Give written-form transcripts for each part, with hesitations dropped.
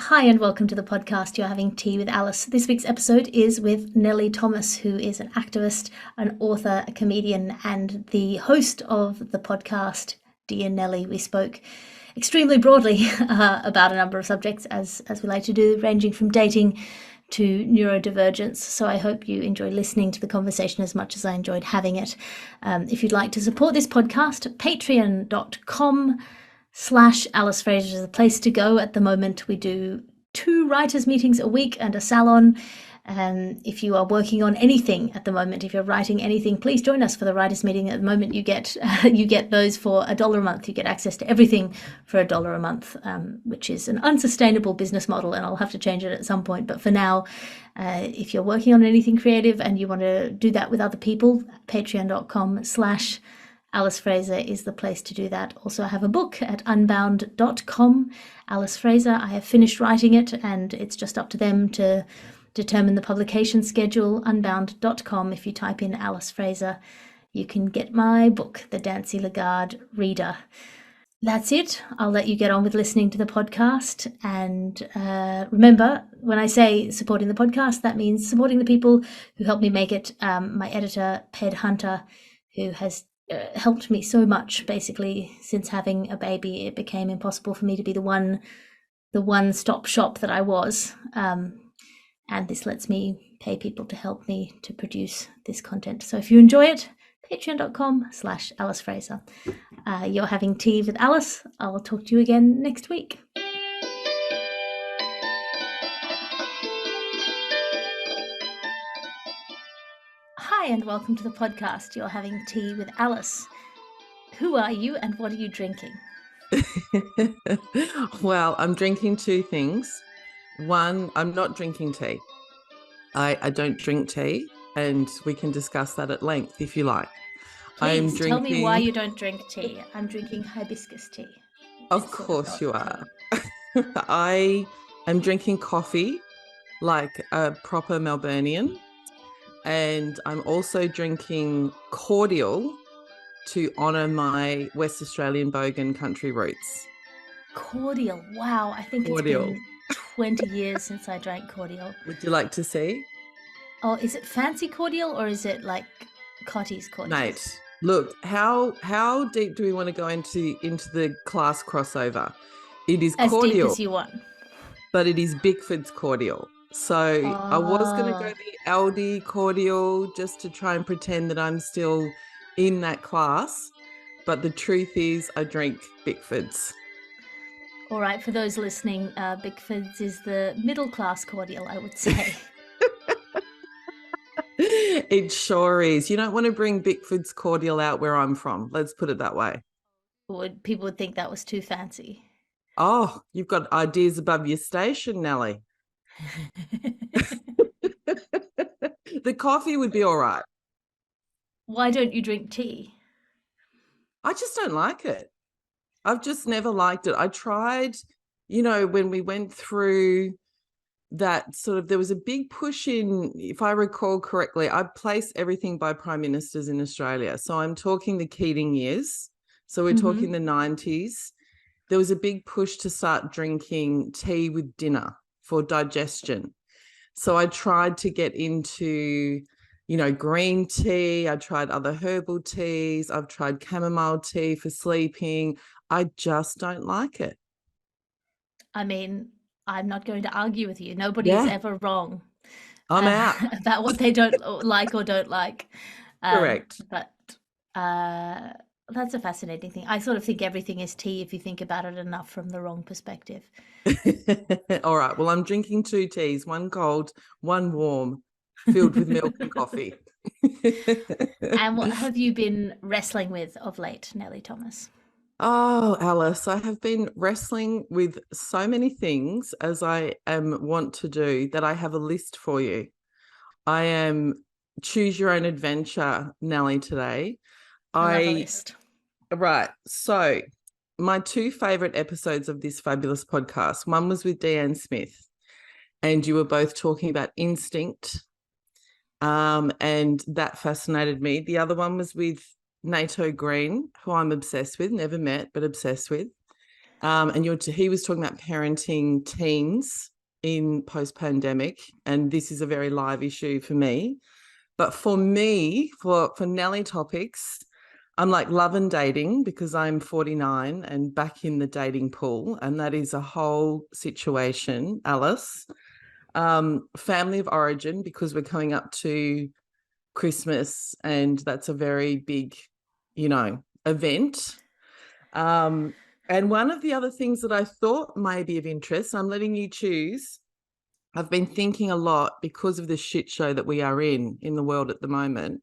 Hi, and welcome to the podcast. You're having tea with Alice. This week's episode is with Nelly Thomas, who is an activist, an author, a comedian, and the host of the podcast, Dear Nelly. We spoke extremely broadly about a number of subjects, as we like to do, ranging from dating to neurodivergence. So I hope you enjoy listening to the conversation as much as I enjoyed having it. If you'd like to support this podcast, patreon.com/Alice Fraser is the place to go. At the moment, we do 2 writers' meetings a week and a salon. If you are working on anything at the moment, if you're writing anything, please join us for the writers' meeting. At the moment, you get those for $1 a month. You get access to everything for $1 a month, which is an unsustainable business model, and I'll have to change it at some point. But for now, if you're working on anything creative and you want to do that with other people, patreon.com/Alice Fraser is the place to do that. Also, I have a book at unbound.com, Alice Fraser. I have finished writing it, and it's just up to them to determine the publication schedule. Unbound.com. If you type in Alice Fraser, you can get my book, The Dancy Lagarde Reader. That's it. I'll let you get on with listening to the podcast. And remember, when I say supporting the podcast, that means supporting the people who helped me make it. My editor, Ped Hunter, who has helped me so much. Basically, since having a baby, it became impossible for me to be the one-stop shop that I was. And this lets me pay people to help me to produce this content. So if you enjoy it, patreon.com/Alice Fraser. You're having tea with Alice. I'll talk to you again next week. Hi, and welcome to the podcast. You're having tea with Alice. Who are you and what are you drinking? Well, I'm drinking 2 things. One, I'm not drinking tea. I don't drink tea, and we can discuss that at length if you like. Please tell me why you don't drink tea. I'm drinking hibiscus tea. Of course you are. I am drinking coffee like a proper Melburnian, and I'm also drinking cordial to honour my West Australian Bogan country roots. Cordial. Wow, I think Cordial. It's been 20 years since I drank cordial. Would you like to see? Oh, is it fancy cordial or is it like Cotty's cordial? Mate, look, how deep do we want to go into the class crossover? It is as cordial. Deep as you want. But it is Bickford's cordial. So I was going to go the Aldi cordial just to try and pretend that I'm still in that class. But the truth is I drink Bickford's. All right, for those listening, Bickford's is the middle class cordial, I would say. It sure is. You don't want to bring Bickford's cordial out where I'm from. Let's put it that way. People would think that was too fancy. Oh, you've got ideas above your station, Nelly. The coffee would be all right. Why don't you drink tea? I just don't like it. I've just never liked it. I tried, when we went through that there was a big push in, if I recall correctly, I place everything by prime ministers in Australia. So I'm talking the Keating years. So we're talking the 90s. There was a big push to start drinking tea with dinner for digestion. So I tried to get into, green tea. I tried other herbal teas. I've tried chamomile tea for sleeping. I just don't like it. I mean, I'm not going to argue with you. Nobody's ever wrong. I'm out. About what they don't like or don't like. Correct. But that's a fascinating thing. I sort of think everything is tea if you think about it enough from the wrong perspective. All right. Well, I'm drinking 2 teas, one cold, one warm, filled with milk and coffee. And what have you been wrestling with of late, Nelly Thomas? Oh, Alice, I have been wrestling with so many things, as I want to do, that I have a list for you. I am choose your own adventure, Nelly, today. I love a list. Right. So my 2 favorite episodes of this fabulous podcast, one was with Deanne Smith, and you were both talking about instinct, and that fascinated me. The other one was with Nato Green, who I'm obsessed with, never met, but obsessed with. And he was talking about parenting teens in post-pandemic, and this is a very live issue for me. But for me, for Nelly topics, I'm like love and dating because I'm 49 and back in the dating pool, and that is a whole situation, Alice. Family of origin because we're coming up to Christmas, and that's a very big, event. And one of the other things that I thought may be of interest, I'm letting you choose. I've been thinking a lot because of the shit show that we are in the world at the moment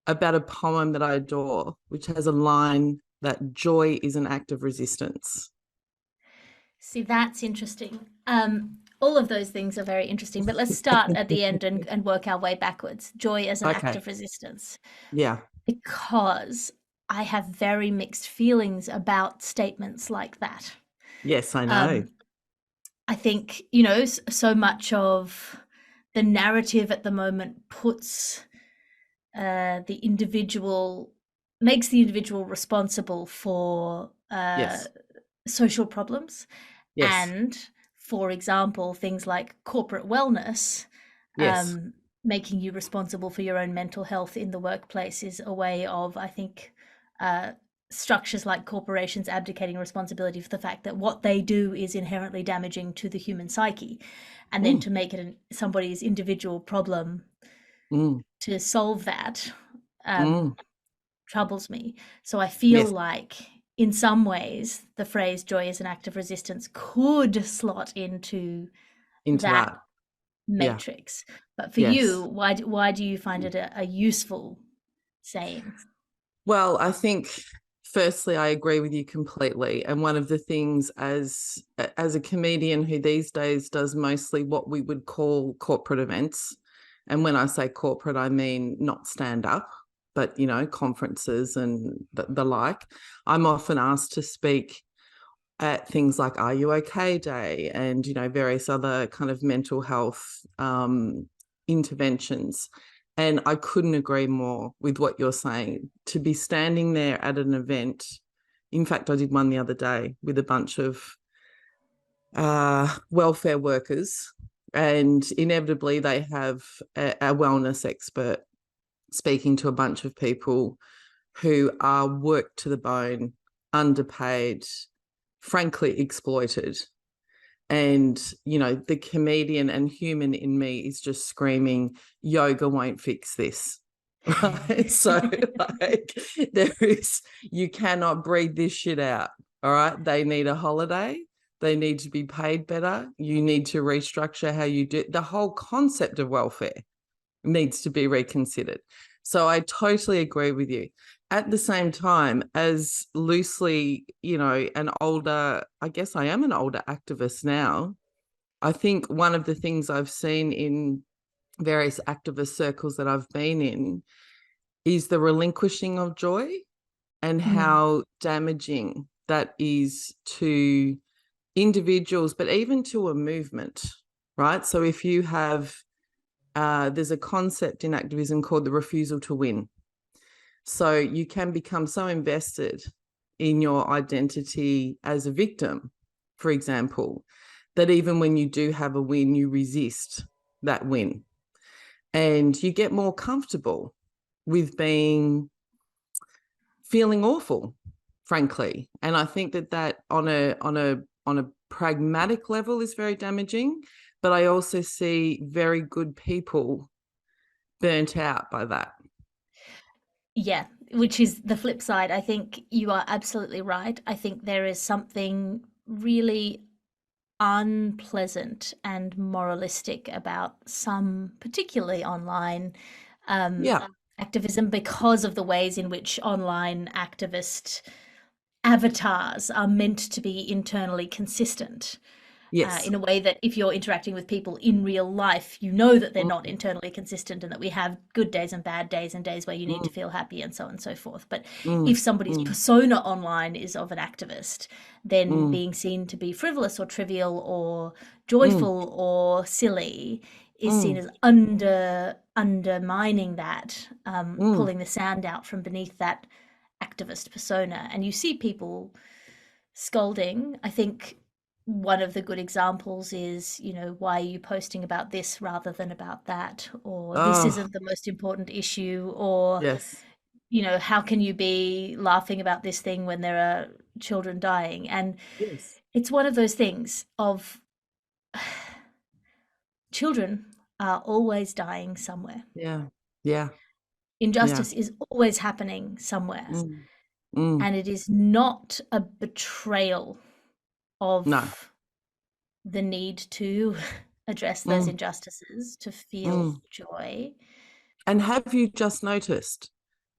about a poem that I adore, which has a line that joy is an act of resistance. See, that's interesting. All of those things are very interesting, but let's start at the end and work our way backwards. Joy as an act Okay. of resistance. Yeah. Because I have very mixed feelings about statements like that. Yes, I know. Um, I think, so much of the narrative at the moment puts the individual, makes the individual responsible for Yes. social problems. Yes. And, for example, things like corporate wellness, Yes. making you responsible for your own mental health in the workplace is a way of, I think, uh, structures like corporations abdicating responsibility for the fact that what they do is inherently damaging to the human psyche. And then Mm, to make it somebody's individual problem mm, to solve that mm. troubles me. So I feel Yes, like in some ways the phrase joy is an act of resistance could slot into into that that. Yeah. matrix. But for you, Yes. why do you find it a useful saying? Well, I think firstly, I agree with you completely. And one of the things as a comedian who these days does mostly what we would call corporate events, and when I say corporate, I mean not stand up, but conferences and the like. I'm often asked to speak at things like Are You Okay Day and various other kind of mental health interventions. And I couldn't agree more with what you're saying. To be standing there at an event, in fact, I did one the other day with a bunch of welfare workers, and inevitably they have a wellness expert speaking to a bunch of people who are worked to the bone, underpaid, frankly exploited. And the comedian and human in me is just screaming, yoga won't fix this. Right. So like you cannot breathe this shit out. All right. They need a holiday. They need to be paid better. You need to restructure how you do the whole concept of welfare needs to be reconsidered. So I totally agree with you. At the same time, as loosely, an older, I guess I am an older activist now. I think one of the things I've seen in various activist circles that I've been in is the relinquishing of joy and Mm. how damaging that is to individuals, but even to a movement, right? So if you have there's a concept in activism called the refusal to win. So you can become so invested in your identity as a victim, for example, that even when you do have a win, you resist that win. And you get more comfortable with feeling awful, frankly. And I think that on a pragmatic level is very damaging. But I also see very good people burnt out by that. Yeah, which is the flip side. I think you are absolutely right. I think there is something really unpleasant and moralistic about some, particularly online, um, Yeah. activism because of the ways in which online activist avatars are meant to be internally consistent. Yes. In a way that if you're interacting with people in real life, you know that they're not Mm, internally consistent and that we have good days and bad days and days where you need mm, to feel happy and so on and so forth. But if mm, somebody's mm, persona online is of an activist, then mm, being seen to be frivolous or trivial or mm, joyful or silly is seen mm, as undermining that, mm, pulling the sand out from beneath that activist persona. And you see people scolding. I think one of the good examples is, why are you posting about this rather than about that? Or this Oh, isn't the most important issue, or, yes. how can you be laughing about this thing when there are children dying? And Yes. it's one of those things of children are always dying somewhere. Yeah. Yeah. Yeah. Injustice is always happening somewhere. Mm. Mm. And it is not a betrayal No. of the need to address those Mm. injustices, to feel Mm. joy. And have you just noticed?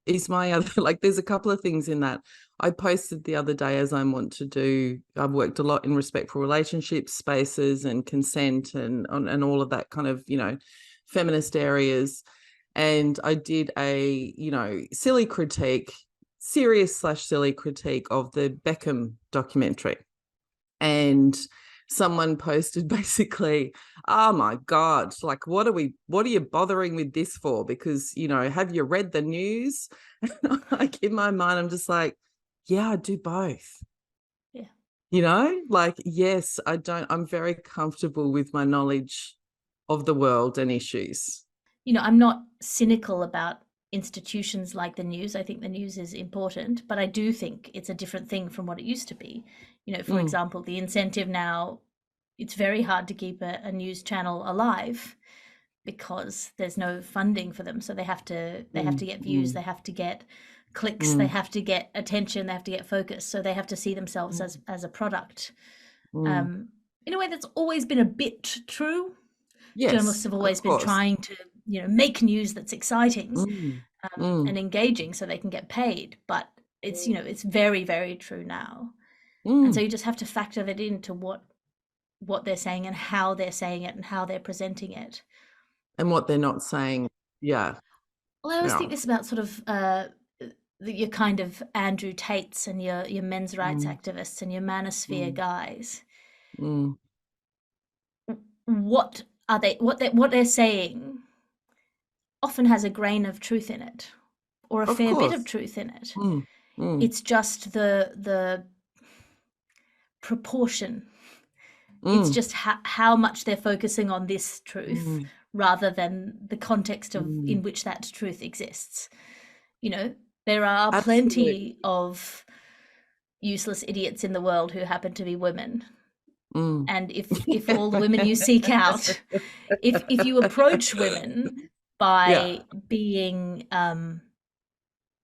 Is my other like there's a couple of things in that. I posted the other day, as I want to do. I've worked a lot in respectful relationships spaces and consent and all of that kind of, feminist areas. And I did a, silly critique, serious/silly critique of the Beckham documentary. And someone posted basically, oh my God, like what are you bothering with this for? Because, have you read the news? Like in my mind, I'm just like, yeah, I do both. Yeah. Like, yes, I'm very comfortable with my knowledge of the world and issues. I'm not cynical about institutions like the news. I think the news is important, but I do think it's a different thing from what it used to be. For Mm, example, the incentive now, it's very hard to keep a news channel alive because there's no funding for them. So they have to get views, mm, they have to get clicks, they mm, have to get attention, they have to get focus. So they have to see themselves mm, as a product. mm. In a way that's always been a bit true. Journalists Yes, have of always been course. trying to, make news that's exciting, Mm, and mm, engaging so they can get paid. But it's very, very true now. And so mm. you just have to factor that into what they're saying and how they're saying it and how they're presenting it. And what they're not saying. Yeah. Well, I always Yeah. think this about sort of your kind of Andrew Tates and your men's rights Mm, activists and your manosphere mm, guys. mm. What are they? What they're saying often has a grain of truth in it, or a Of fair bit of course. truth in it. Mm, mm, It's just the proportion. It's mm, just how much they're focusing on this truth mm, rather than the context of in mm. which that truth exists. There are Absolutely. plenty of useless idiots in the world who happen to be women. Mm. And if all the women you seek out, if you approach women Yeah. by being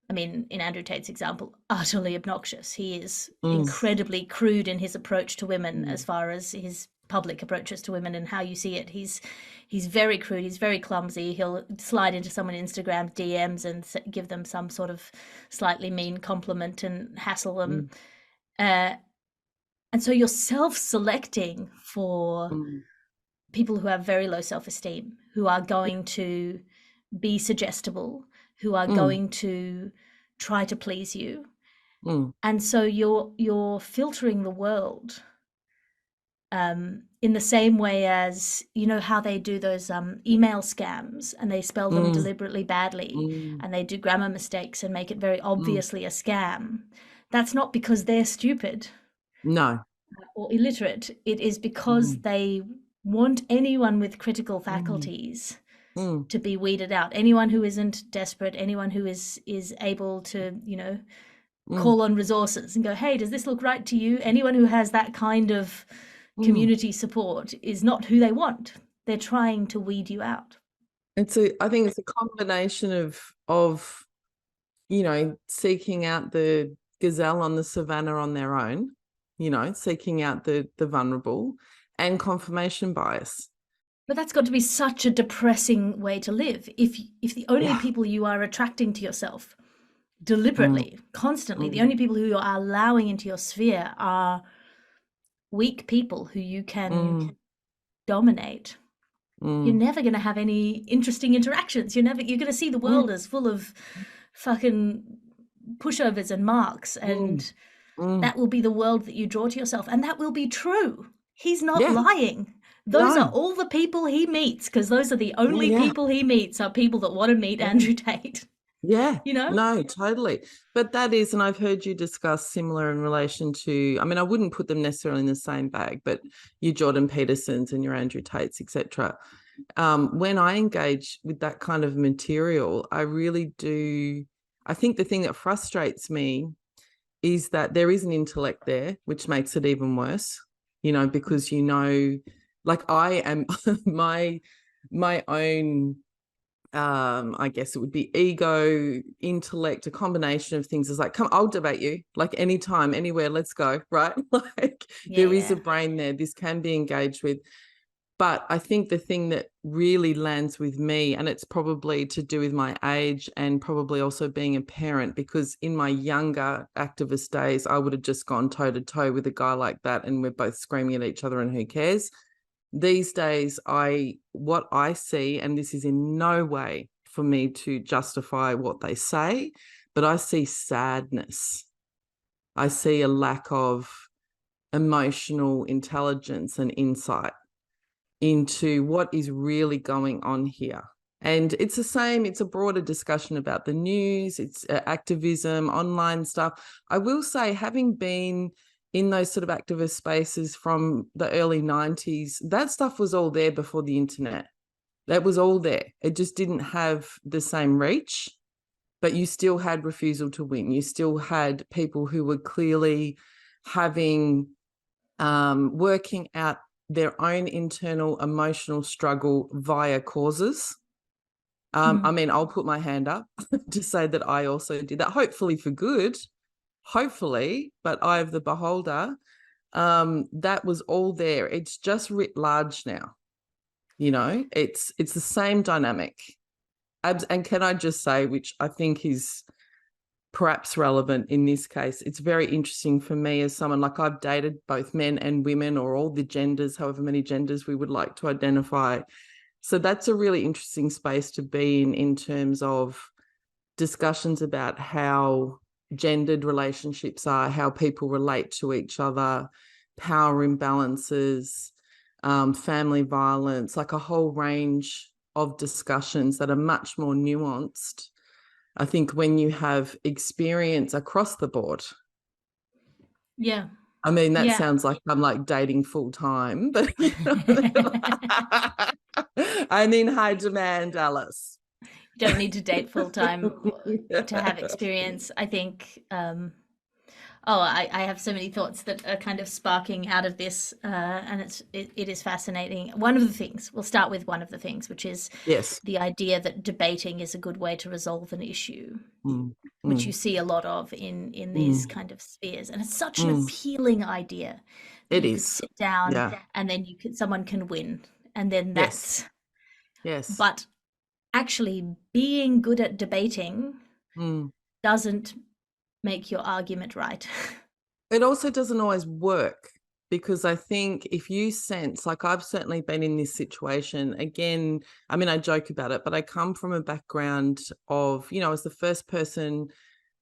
in Andrew Tate's example, utterly obnoxious. He is Mm, incredibly crude in his approach to women, as mm, far as his public approaches to women and how you see it. He's very crude. He's very clumsy. He'll slide into someone's Instagram DMs and give them some sort of slightly mean compliment and hassle them. mm, Uh, and so you're self-selecting for mm, people who have very low self-esteem, who are going to be suggestible, who are mm, going to try to please you. mm, And so you're filtering the world in the same way as how they do those email scams, and they spell them mm, deliberately badly, mm, and they do grammar mistakes and make it very mm. obviously a scam. That's not because they're stupid No. or illiterate. It is because Mm, they want anyone with critical mm, faculties mm, to be weeded out. Anyone who isn't desperate, anyone who is able to, mm, call on resources and go, hey, does this look right to you? Anyone who has that kind of mm. community support is not who they want. They're trying to weed you out. I think it's a combination of seeking out the gazelle on the savannah on their own, seeking out the vulnerable, and confirmation bias. But that's got to be such a depressing way to live. If the only Yeah. people you are attracting to yourself Mm, deliberately, constantly, the mm, only people who you are allowing into your sphere are weak people who you can mm, dominate, you're mm, never going to have any interesting interactions. You're going to see the mm, world as full of fucking pushovers and marks, mm, and mm. that will be the world that you draw to yourself, and that will be true. He's not Yeah. lying. Those are No. all the people he meets, because those are the Yeah, only yeah. people he meets are people that want to meet Yeah. Andrew Tate. Yeah, you know? no, totally. But that is, and I've heard you discuss similar in relation to, I mean, I wouldn't put them necessarily in the same bag, but your Jordan Petersons and your Andrew Tates, etc. When I engage with that kind of material, I really do. I think the thing that frustrates me is that there is an intellect there, which makes it even worse, because, like I am my own, I guess it would be ego, intellect, a combination of things is like, come, I'll debate you, like anytime, anywhere, let's go, right? Like Yeah, there is a yeah. brain there, this can be engaged with. But I think the thing that really lands with me, and it's probably to do with my age and probably also being a parent, because in my younger activist days, I would have just gone toe to toe with a guy like that and we're both screaming at each other and who cares. These days, what I see, and this is in no way for me to justify what they say, but I see sadness. I see a lack of emotional intelligence and insight into what is really going on here. And it's the same, it's a broader discussion about the news, it's activism, online stuff. I will say, having been in those sort of activist spaces from the early 90s, that stuff was all there before the internet. That was all there. It just didn't have the same reach, but you still had refusal to win. You still had people who were clearly having, working out their own internal emotional struggle via causes. I mean, I'll put my hand up to say that I also did that, hopefully for good, hopefully, but eye of the beholder. That was all there. It's just writ large now. It's the same dynamic. And can I just say, which I think is perhaps relevant in this case, it's very interesting for me as someone, like, I've dated both men and women, or all the genders, however many genders we would like to identify. So that's a really interesting space to be in terms of discussions about how gendered relationships are, how people relate to each other, power imbalances, family violence, like a whole range of discussions that are much more nuanced. I think when you have experience across the board. Yeah. I mean, that Yeah. sounds like I'm like dating full time, but I'm in high demand, Alice. You don't need to date full time to have experience. I think, I have so many thoughts that are kind of sparking out of this, and it is fascinating. One of the things, we'll start with one of the things, which is Yes. the idea that debating is a good way to resolve an issue, Mm, which you mm, see a lot of in these mm, kind of spheres. And it's such an mm. appealing idea that It you could is. sit down Yeah. and then someone can win, and then Yes. that's. Yes. But actually, being good at debating Mm. doesn't make your argument right. It also doesn't always work, because I think if you sense, like, I've certainly been in this situation again. I mean, I joke about it, but I come from a background of, as the first person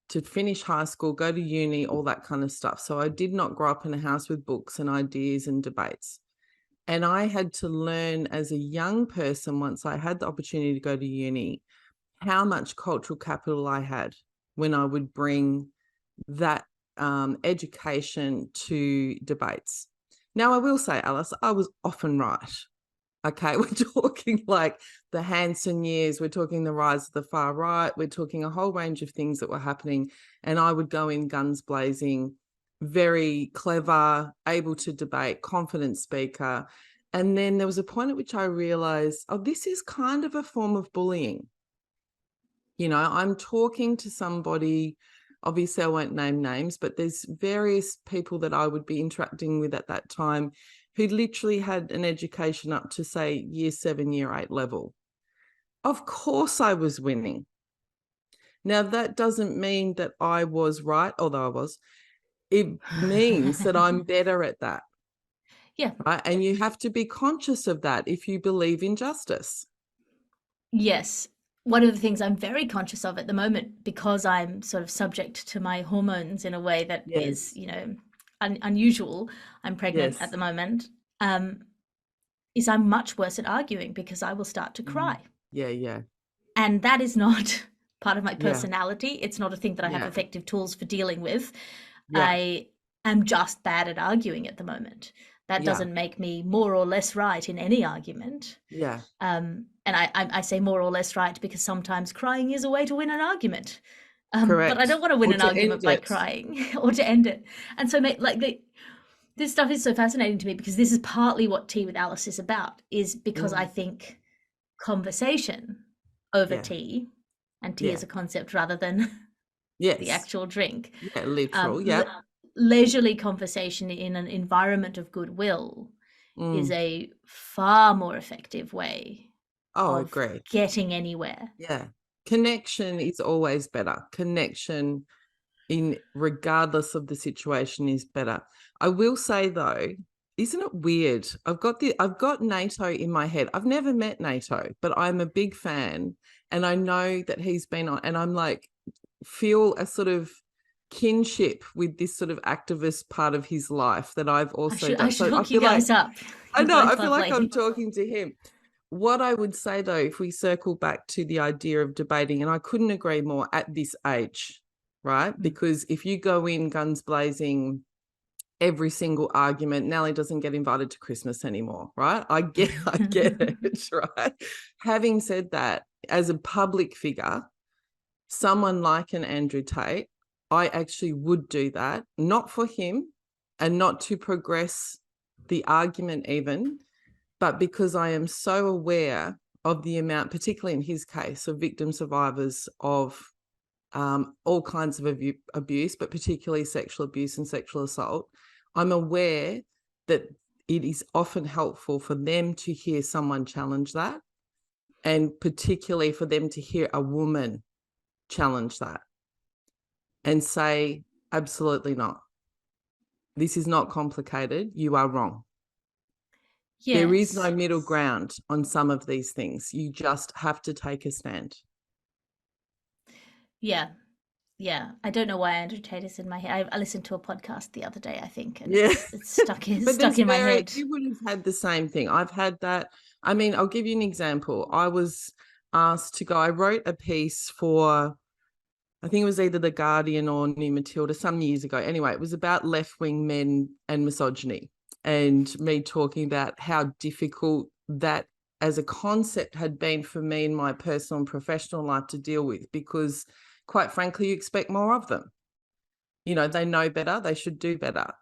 to finish high school, go to uni, all that kind of stuff. So I did not grow up in a house with books and ideas and debates. And I had to learn as a young person, once I had the opportunity to go to uni, how much cultural capital I had when I would bring that education to debates. Now, I will say, Alice, I was often right. Okay, we're talking like the Hanson years, we're talking the rise of the far right, we're talking a whole range of things that were happening. And I would go in guns blazing, very clever, able to debate, confident speaker. And then there was a point at which I realized, oh, this is kind of a form of bullying. I'm talking to somebody, obviously I won't name names, but there's various people that I would be interacting with at that time who literally had an education up to, say, year 7, year 8 level. Of course I was winning. Now, that doesn't mean that I was right, although I was. It means that I'm better at that. Yeah. Right? And you have to be conscious of that if you believe in justice. Yes. One of the things I'm very conscious of at the moment, because I'm sort of subject to my hormones in a way that is, Yes. unusual. I'm pregnant at Yes. the moment. Is I'm much worse at arguing because I will start to Mm. cry. Yeah, yeah. And that is not part of my Yeah. personality. It's not a thing that I have Yeah. effective tools for dealing with. Yeah. I am just bad at arguing at the moment. That Yeah. doesn't make me more or less right in any argument. Yeah. And I say more or less right because sometimes crying is a way to win an argument. But I Correct. don't want to win Or an to argument end by it. crying or to end it. And so, this stuff is so fascinating to me because this is partly what Tea with Alice is about, is because I think conversation over Yeah. tea, and tea Yeah. is a concept rather than the Yes. actual drink. Yeah. Literal. Yeah. Leisurely conversation in an environment of goodwill is Mm. a far more effective way Oh, of agree. getting anywhere. Yeah. Connection is always better. Connection, in regardless of the situation, is better. I will say though, isn't it weird? I've got NATO in my head. I've never met NATO, but I'm a big fan, and I know that he's been on, and I'm like, feel a sort of kinship with this sort of activist part of his life that I've also done. I should So I hook you feel like, guys up. I You're know, I both feel like I'm lovely. talking to him. What I would say though, if we circle back to the idea of debating, and I couldn't agree more at this age, right? Because if you go in guns blazing, every single argument, Nelly doesn't get invited to Christmas anymore, right? I get it, right? Having said that, as a public figure, someone like an Andrew Tate, I actually would do that, not for him and not to progress the argument even, but because I am so aware of the amount, particularly in his case, of victim survivors of all kinds of abuse, but particularly sexual abuse and sexual assault. I'm aware that it is often helpful for them to hear someone challenge that, and particularly for them to hear a woman challenge that and say, absolutely not. This is not complicated. You are wrong. Yes. There is no middle ground on some of these things. You just have to take a stand. Yeah. Yeah. I don't know why Andrew Tate is in my head. I listened to a podcast the other day, I think, and Yeah. it's stuck But stuck in my head. you would have had the same thing. I've had that. I mean, I'll give you an example. I was asked to go, I wrote a piece for, I think it was either The Guardian or New Matilda some years ago. Anyway, it was about left-wing men and misogyny, and me talking about how difficult that as a concept had been for me in my personal and professional life to deal with, because quite frankly, you expect more of them. You know, they know better, they should do better.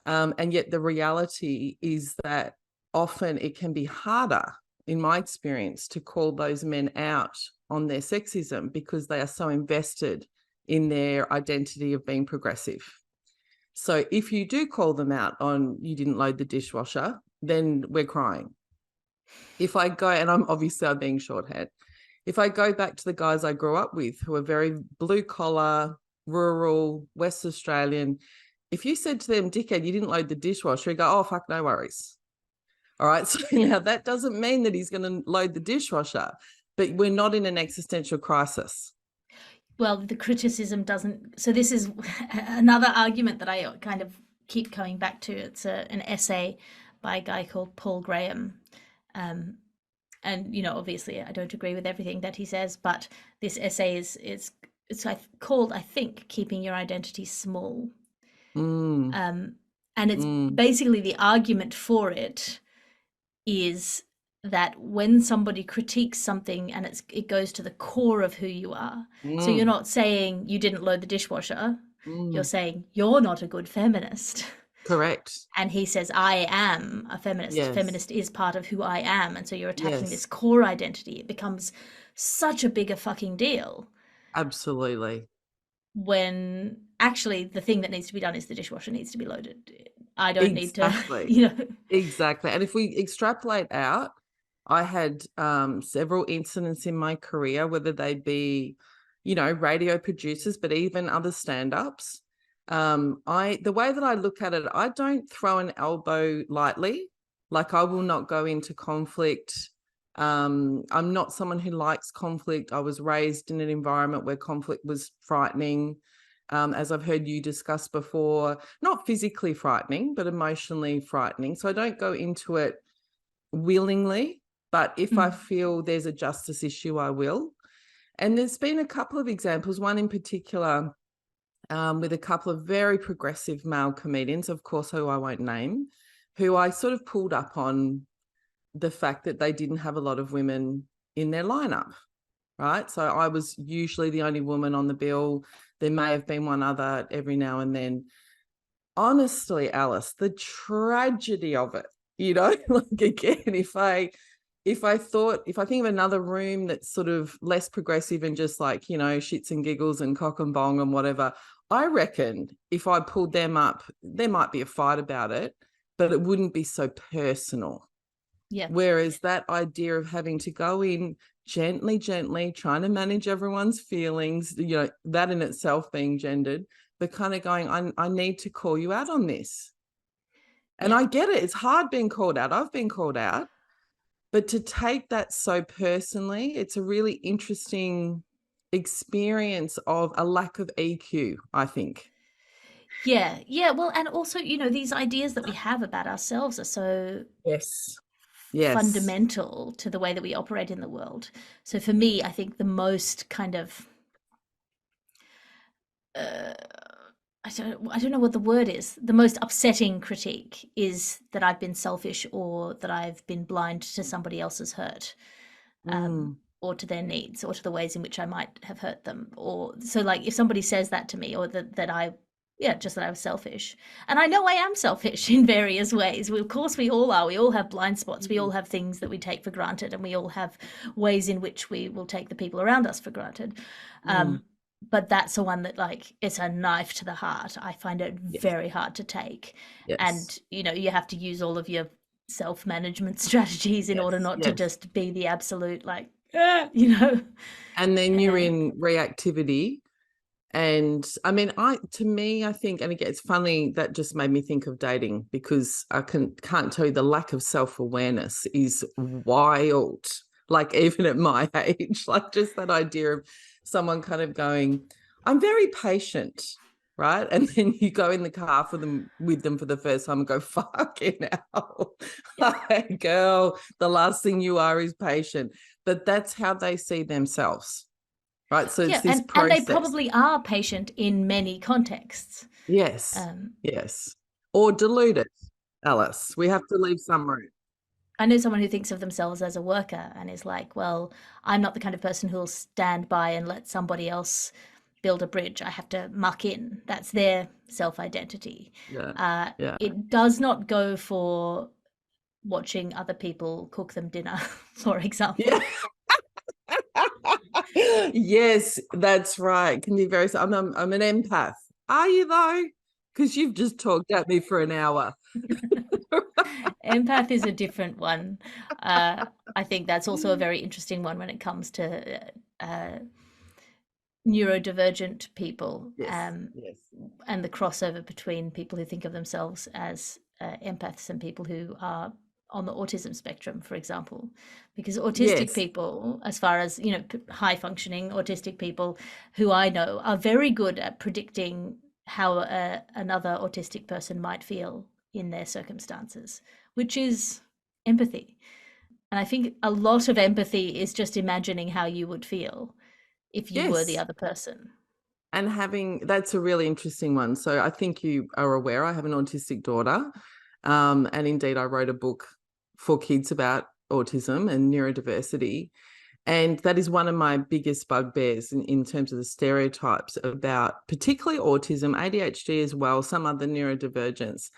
And yet the reality is that often it can be harder, in my experience, to call those men out on their sexism because they are so invested in their identity of being progressive. So if you do call them out on you didn't load the dishwasher, then we're crying. If I go, and I'm being shorthand, if I go back to the guys I grew up with who are very blue collar, rural, West Australian, if you said to them, dickhead, you didn't load the dishwasher, he'd go, oh, fuck, no worries. All right. So now that doesn't mean that he's going to load the dishwasher, but we're not in an existential crisis. Well, the criticism doesn't. So this is another argument that I kind of keep coming back to. It's an essay by a guy called Paul Graham. And, you know, obviously I don't agree with everything that he says, but this essay is called, I think, Keeping Your Identity Small. And it's basically the argument for it is that when somebody critiques something and it goes to the core of who you are. So you're not saying you didn't load the dishwasher. You're saying you're not a good feminist. Correct. And he says, I am a feminist. Yes. Feminist is part of who I am. And so you're attacking Yes. this core identity. It becomes such a bigger fucking deal. Absolutely. When actually the thing that needs to be done is the dishwasher needs to be loaded. I don't need to, Exactly. you know. Exactly. And if we extrapolate out, I had several incidents in my career, whether they be, you know, radio producers, but even other stand-ups. The way that I look at it, I don't throw an elbow lightly. Like, I will not go into conflict. I'm not someone who likes conflict. I was raised in an environment where conflict was frightening. As I've heard you discuss before, not physically frightening, but emotionally frightening. So I don't go into it willingly, but if I feel there's a justice issue, I will. And there's been a couple of examples, one in particular with a couple of very progressive male comedians, of course, who I won't name, who I sort of pulled up on the fact that they didn't have a lot of women in their lineup, right? So I was usually the only woman on the bill. There may have been one other every now and then. Honestly, Alice, the tragedy of it, like again, if I think of another room that's sort of less progressive and just like, shits and giggles and cock and bong and whatever, I reckon if I pulled them up, there might be a fight about it, but it wouldn't be so personal. Yeah. Whereas that idea of having to go in gently, trying to manage everyone's feelings, that in itself being gendered, but kind of going, I need to call you out on this. And I get it. It's hard being called out. I've been called out. But to take that so personally, it's a really interesting experience of a lack of EQ, I think. Yeah. Yeah. Well, and also, these ideas that we have about ourselves are so Yes. fundamental to the way that we operate in the world. So for me, I think the most kind of I don't know what the word is. The most upsetting critique is that I've been selfish or that I've been blind to somebody else's hurt, or to their needs or to the ways in which I might have hurt them. Or so like if somebody says that to me, or that I just that I was selfish. And I know I am selfish in various ways. Of course we all are. We all have blind spots. We all have things that we take for granted, and we all have ways in which we will take the people around us for granted. But that's the one that, like, it's a knife to the heart. I find it very hard to take. Yes. And, you have to use all of your self-management strategies in order not to just be the absolute, like, And then you're in reactivity. And I mean, I think, and again, it's funny, that just made me think of dating, because I can't tell you, the lack of self-awareness is wild. Like even at my age, like just that idea of someone kind of going, I'm very patient, right? And then you go in the car with them for the first time and go, fucking hell, like, girl, the last thing you are is patient. But that's how they see themselves. Right, so it's this process. And they probably are patient in many contexts. Yes, yes. Or deluded, Alice. We have to leave some room. I know someone who thinks of themselves as a worker and is like, well, I'm not the kind of person who'll stand by and let somebody else build a bridge. I have to muck in. That's their self-identity. It does not go for watching other people cook them dinner, for example. Yeah. Yes, that's right. Can be very. I'm an empath. Are you though? Because you've just talked at me for an hour. Empath is a different one. I think that's also a very interesting one when it comes to neurodivergent people, and the crossover between people who think of themselves as empaths and people who are on the autism spectrum, for example, because autistic people, as far as high functioning autistic people who I know, are very good at predicting how another autistic person might feel in their circumstances, which is empathy. And I think a lot of empathy is just imagining how you would feel if you were the other person. And that's a really interesting one. So I think you are aware I have an autistic daughter. And indeed, I wrote a book for kids about autism and neurodiversity. And that is one of my biggest bugbears in terms of the stereotypes about particularly autism, ADHD as well, some other neurodivergence,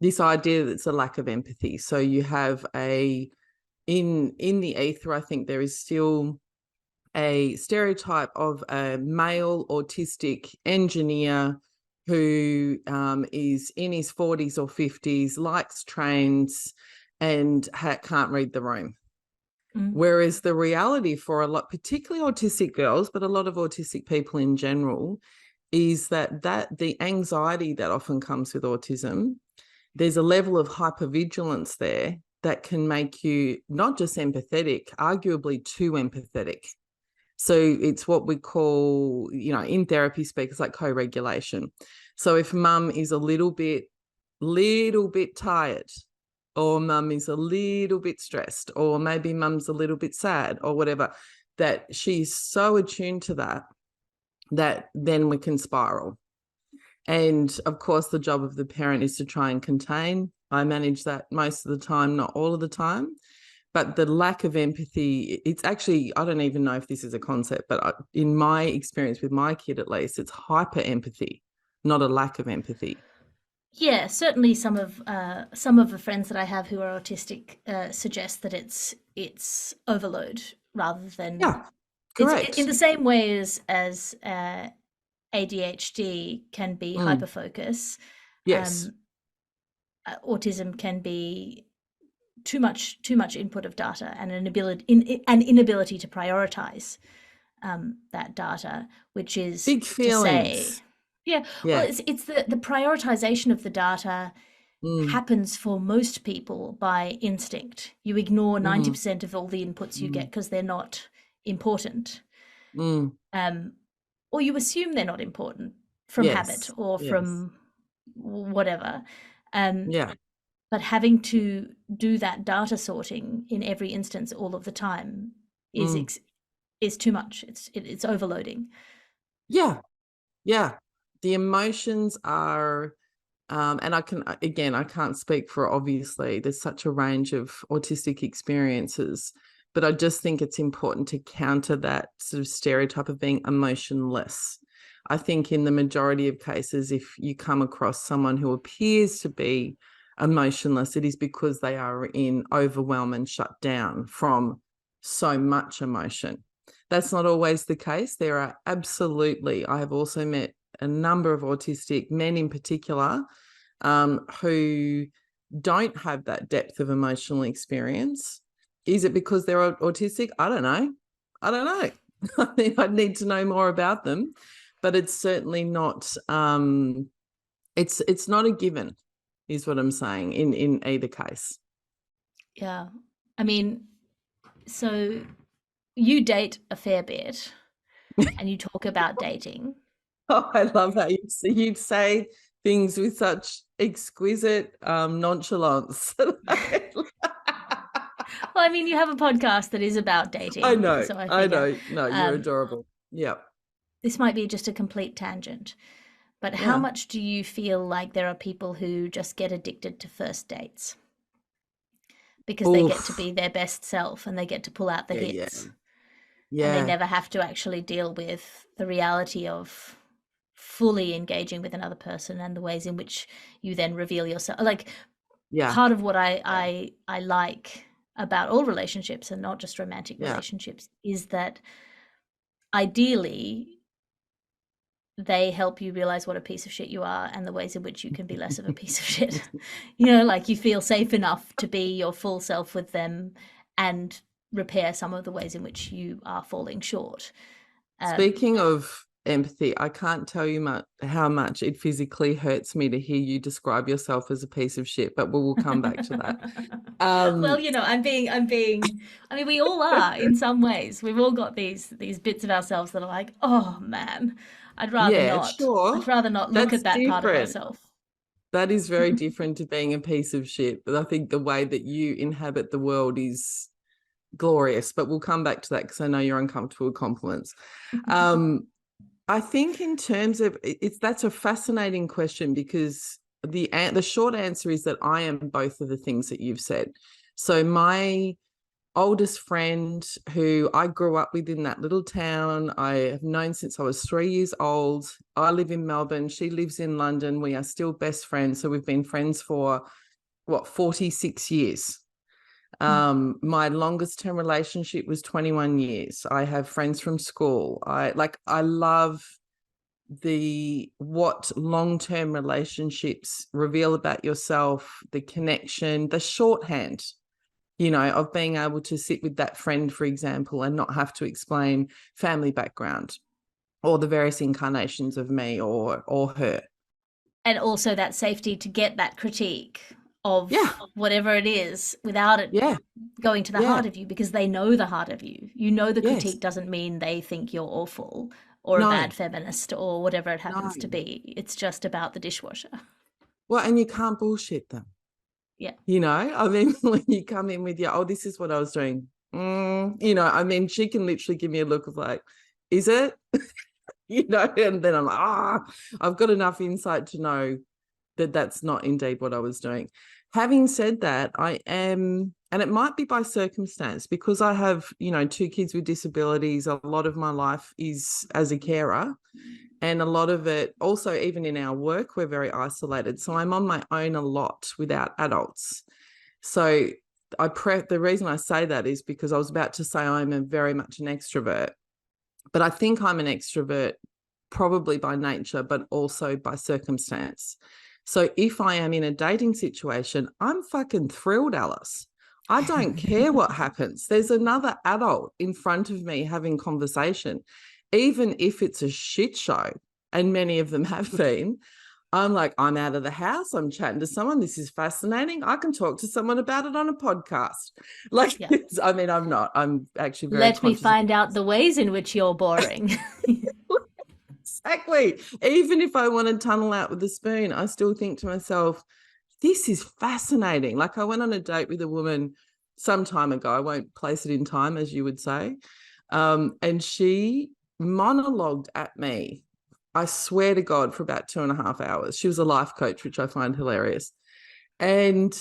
this idea that it's a lack of empathy. So you have in the ether, I think there is still a stereotype of a male autistic engineer who is in his 40s or 50s, likes trains, and can't read the room. Whereas the reality for a lot, particularly autistic girls, but a lot of autistic people in general, is that the anxiety that often comes with autism, there's a level of hypervigilance there that can make you not just empathetic, arguably too empathetic. So it's what we call, in therapy speak, it's like co-regulation. So if mum is a little bit tired, or mum is a little bit stressed, or maybe mum's a little bit sad or whatever, that she's so attuned to that then we can spiral. And of course, the job of the parent is to try and contain. I manage that most of the time, not all of the time. But the lack of empathy, it's actually, I don't even know if this is a concept, but in my experience with my kid, at least, it's hyper empathy, not a lack of empathy. Yeah, certainly some of the friends that I have who are autistic suggest that it's overload rather than Yeah, it's in correct. the same way as ADHD can be Mm, hyperfocus. yes. Um, Autism can be too much input of data and an inability to prioritize that data, which is Big to say, feelings. yeah, well, Yeah. it's the prioritization of the data Mm, happens for most people by instinct. You ignore mm, 90% of all the inputs you get mm, because they're not important. mm. Um, or you assume they're not important from habit Yes. or Yes. from whatever. Um, Yeah. but having to do that data sorting in every instance all of the time is Mm. is too much. It's overloading. Yeah. Yeah. The emotions are, and I can't speak for, obviously, there's such a range of autistic experiences, but I just think it's important to counter that sort of stereotype of being emotionless. I think in the majority of cases, if you come across someone who appears to be emotionless, it is because they are in overwhelm and shut down from so much emotion. That's not always the case. There are absolutely, I have also met a number of autistic men in particular who don't have that depth of emotional experience. Is it because they're autistic? I don't know. I don't know. I think I'd need to know more about them, but it's certainly not. It's not a given, is what I'm saying in either case. Yeah. I mean, so you date a fair bit and you talk about dating. Oh, I love how you'd say things with such exquisite nonchalance. Well, I mean, you have a podcast that is about I dating, know, so I I figure know. No, you're um, adorable. Yeah, this might be just a complete tangent. But how yeah. much do you feel like there are people who just get addicted to first dates because they get to Oof. be their best self and they get to pull out the Yeah, yeah, hits and they yeah, never have to actually deal with the reality of fully engaging with another person and the ways in which you then reveal yourself. Like yeah, part of what I like about all relationships and not just romantic yeah. relationships is that ideally they help you realize what a piece of shit you are and the ways in which you can be less of a piece of shit. You know, like you feel safe enough to be your full self with them and repair some of the ways in which you are falling short. Um, Speaking of empathy, I can't tell you how much it physically hurts me to hear you describe yourself as a piece of shit, but we'll come back to that. well, Um, you know, I mean, we all are in some ways. We've all got these bits of ourselves that are like, oh man, yeah, sure. I'd rather not look That's at that part of different. myself. That is very different to being a piece of shit. But I think the way that you inhabit the world is glorious. But we'll come back to that because I know you're uncomfortable with compliments. Um, I think in terms of that's a fascinating question because the short answer is that I am both of the things that you've said. So my oldest friend who I grew up with in that little town, I have known since I was 3 years old. I live in Melbourne. She lives in London. We are still best friends. So we've been friends for 46 years. My longest term relationship was 21 years. I have friends from school. I love what long-term relationships reveal about yourself, the connection, the shorthand, of being able to sit with that friend, for example, and not have to explain family background or the various incarnations of me or her. And also that safety to get that critique Yeah, of whatever it is without it yeah, going to the yeah, heart of you because they know the heart of you. You know, the yes. critique doesn't mean they think you're awful or a No, bad feminist or whatever it no. happens to be. It's just about the dishwasher. Well, and you can't bullshit them. Yeah. I mean, when you come in with your, oh, this is what I was doing. I mean, she can literally give me a look of like, is it? And then I'm like, I've got enough insight to know that that's not indeed what I was doing. Having said that, I am, and it might be by circumstance, because I have, 2 kids with disabilities. A lot of my life is as a carer, and a lot of it also, even in our work, we're very isolated. So I'm on my own a lot without adults. So the reason I say that is because I was about to say I'm very much an extrovert, but I think I'm an extrovert probably by nature, but also by circumstance. So if I am in a dating situation, I'm fucking thrilled, Alice. I don't care what happens. There's another adult in front of me having conversation, even if it's a shit show, and many of them have been. I'm like, I'm out of the house. I'm chatting to someone. This is fascinating. I can talk to someone about it on a podcast. Like, Yeah. I mean, I'm not. I'm actually very Let me conscious. find out the ways in which you're boring. Exactly. Even if I want to tunnel out with a spoon, I still think to myself, this is fascinating. Like, I went on a date with a woman some time ago. I won't place it in time, as you would say. And she monologued at me, I swear to God, for about 2.5 hours. She was a life coach, which I find hilarious. And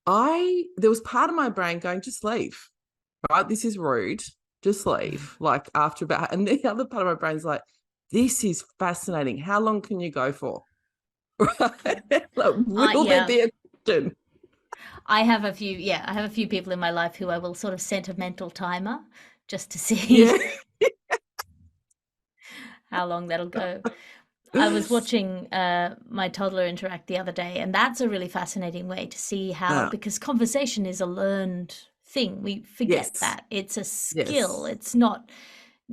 there was part of my brain going, just leave, right? This is rude. Just leave. Like, after about, and the other part of my brain's like, this is fascinating. How long can you go for? Right? Like, will there Yeah. be a question? I have a few people in my life who I will sort of set a mental timer just to see Yeah. how long that'll go. I was watching my toddler interact the other day, and that's a really fascinating way to see how, Ah, because conversation is a learned thing. We forget yes. that. It's a skill. Yes. It's not,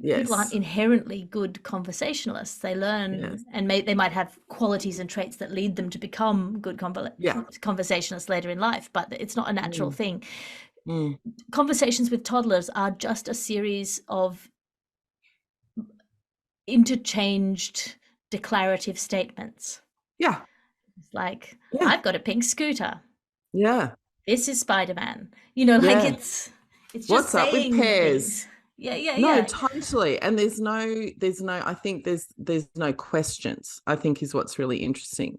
people aren't Yes. inherently good conversationalists. They Yes. learn, and they might have qualities and traits that lead them to become good Yeah. conversationalists later in life, but it's not a natural Mm, thing. mm. Conversations with toddlers are just a series of interchanged declarative statements. Yeah. It's like, Yeah. I've got a pink scooter. Yeah. This is Spider-Man. Like Yeah. it's just What's up with saying pears? things. Yeah, yeah, No, yeah. totally. And I think there's no questions, I think, is what's really interesting.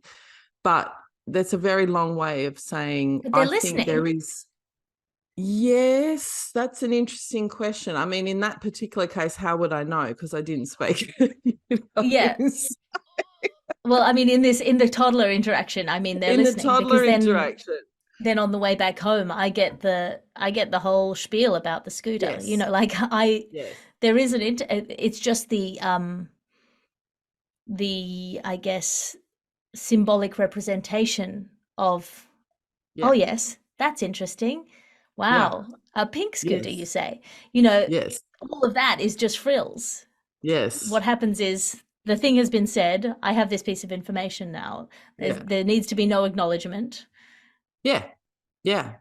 But that's a very long way of saying, But they're I think there listening. is. Yes, that's an interesting question. I mean, in that particular case, how would I know? Because I didn't speak. Yeah. Well, I mean, in the toddler interaction, I mean, they're In the listening because toddler then interaction. on the way back home, I get the whole spiel about the scooter. Yes. Like Yes. there is it's just the I guess symbolic representation of, oh, Yeah. yes, that's interesting. Yeah. Wow, a pink scooter, you Yes. say. You know, Yes. all of that is just frills. Yes. What happens is the thing has been said. I have this piece of information now. Yeah. There needs to be no acknowledgement. Yeah. Yeah.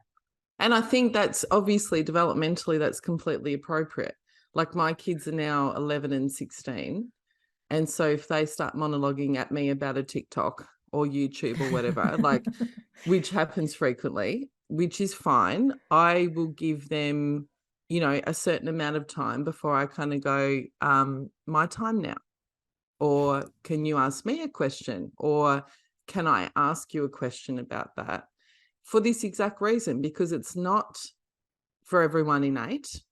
And I think that's obviously developmentally, that's completely appropriate. Like, my kids are now 11 and 16. And so if they start monologuing at me about a TikTok or YouTube or whatever, like, which happens frequently, which is fine, I will give them, a certain amount of time before I kind of go, my time now. Or can you ask me a question? Or can I ask you a question about that? For this exact reason, because it's not for everyone innate.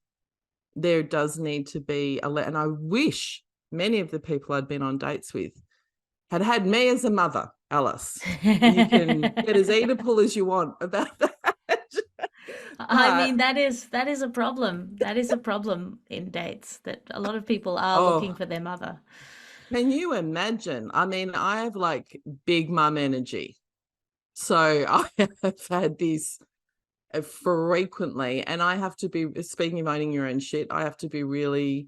There does need to be and I wish many of the people I'd been on dates with had had me as a mother, Alice. You can get as Oedipal as you want about that. I But mean, that is a problem. That is a problem in dates, that a lot of people are looking oh, for their mother. can you imagine? I mean, I have like big mum energy. So I have had this frequently, and I have to be, speaking of owning your own shit, I have to be really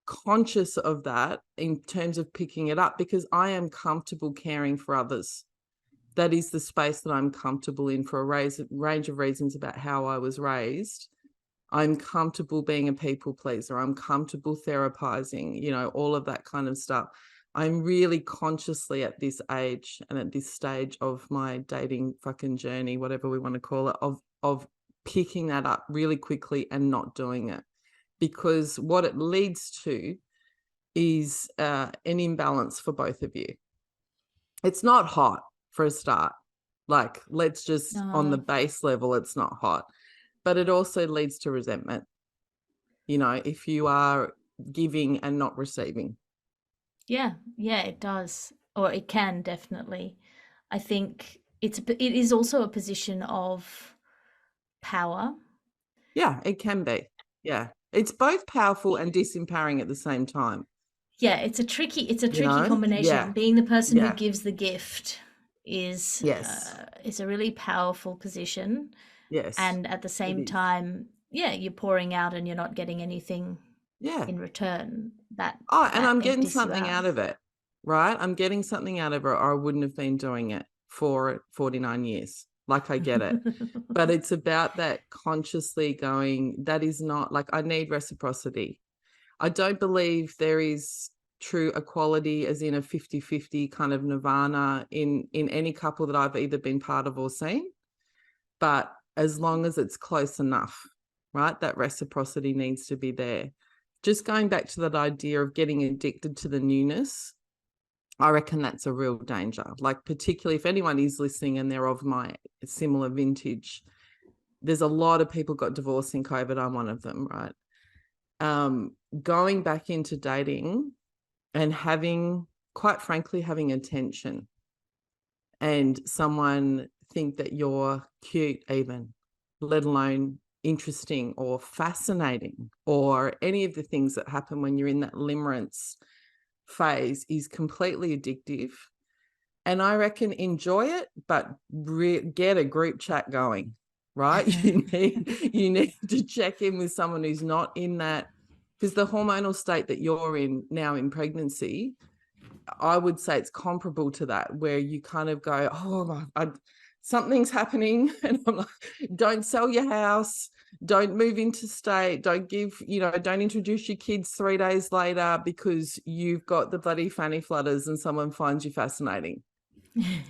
conscious of that in terms of picking it up, because I am comfortable caring for others. That is the space that I'm comfortable in for a range of reasons about how I was raised. I'm comfortable being a people pleaser. I'm comfortable therapizing, all of that kind of stuff. I'm really consciously at this age and at this stage of my dating fucking journey, whatever we want to call it, of picking that up really quickly and not doing it, because what it leads to is an imbalance for both of you. It's not hot for a start. Like, let's just, on the base level, it's not hot. But it also leads to resentment, if you are giving and not receiving. Yeah, it does. Or it can definitely. I think it is also a position of power. Yeah, it can be. Yeah. It's both powerful and disempowering at the same time. Yeah, it's a tricky combination. Yeah. Being the person who Yeah. gives the gift is Yes. is a really powerful position, Yes. and at the It same is. time, yeah, you're pouring out and you're not getting anything Yeah. in return. Oh, and That I'm getting empties you something out. out of it, right? I'm getting something out of it, or I wouldn't have been doing it for 49 years. Like, I get it. But it's about that consciously going, that is not, like, I need reciprocity. I don't believe there is true equality, as in a 50-50 kind of nirvana in any couple that I've either been part of or seen. But as long as it's close enough, right, that reciprocity needs to be there. Just going back to that idea of getting addicted to the newness, I reckon that's a real danger. Like, particularly if anyone is listening and they're of my similar vintage, there's a lot of people got divorced in COVID. I'm one of them, right? Going back into dating and quite frankly, having attention, and someone think that you're cute even, let alone interesting or fascinating, or any of the things that happen when you're in that limerence phase, is completely addictive. And I reckon enjoy it, but get a group chat going, right? You need to check in with someone who's not in that, because the hormonal state that you're in now in pregnancy, I would say it's comparable to that, where you kind of go, oh, something's happening. And I'm like, don't sell your house, don't move interstate, don't introduce your kids 3 days later because you've got the bloody fanny flutters and someone finds you fascinating,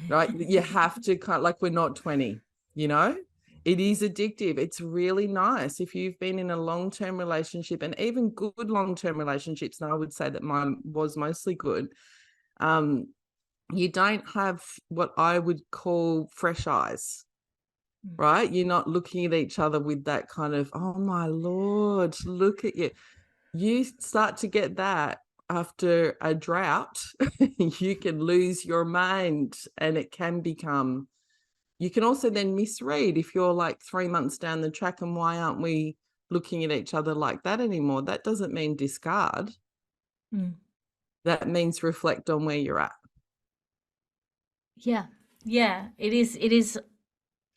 right? You have to like, we're not 20, It is addictive. It's really nice if you've been in a long-term relationship, and even good long-term relationships, and I would say that mine was mostly good. You don't have what I would call fresh eyes, right? You're not looking at each other with that kind of, oh my Lord, look at you. You start to get that after a drought. You can lose your mind, and it can become, you can also then misread if you're like 3 months down the track, and why aren't we looking at each other like that anymore? That doesn't mean discard. That means reflect on where you're at. Yeah. It is